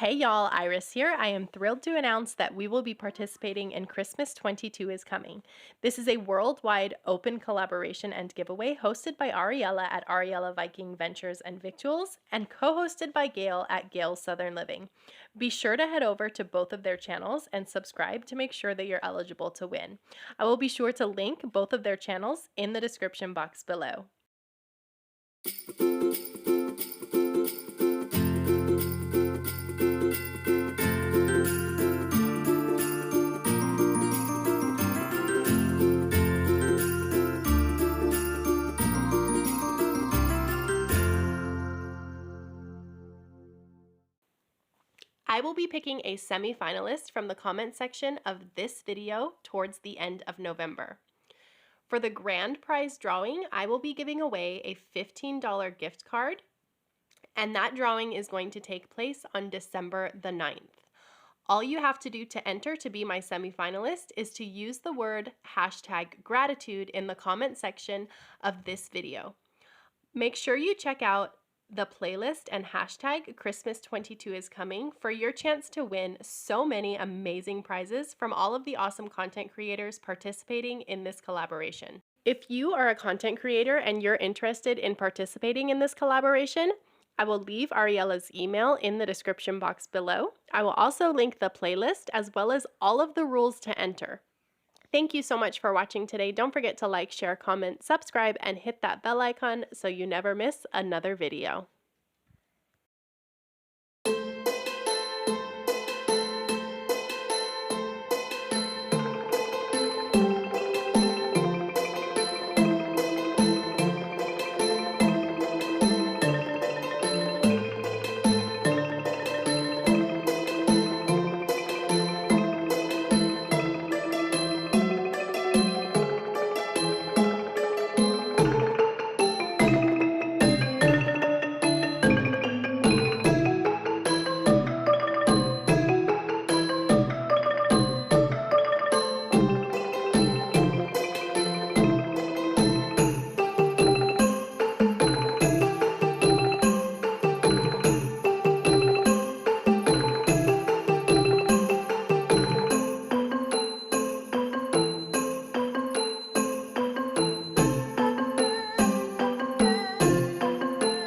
Hey y'all, Iris here. I am thrilled to announce that we will be participating in Christmas 22 is Coming. This is a worldwide open collaboration and giveaway hosted by Ariella at Ariella Viking Ventures and Victuals and co-hosted by Gail at Gail's Southern Living. Be sure to head over to both of their channels and subscribe to make sure that you're eligible to win. I will be sure to link both of their channels in the description box below. I will be picking a semi-finalist from the comment section of this video towards the end of November. For the grand prize drawing, I will be giving away a $15 gift card, and that drawing is going to take place on December the 9th. All you have to do to enter to be my semi-finalist is to use the word #gratitude in the comment section of this video. Make sure you check out the playlist and #Christmas22 is coming for your chance to win so many amazing prizes from all of the awesome content creators participating in this collaboration. If you are a content creator and you're interested in participating in this collaboration, I will leave Ariella's email in the description box below. I will also link the playlist as well as all of the rules to enter. Thank you so much for watching today. Don't forget to like, share, comment, subscribe, and hit that bell icon so you never miss another video.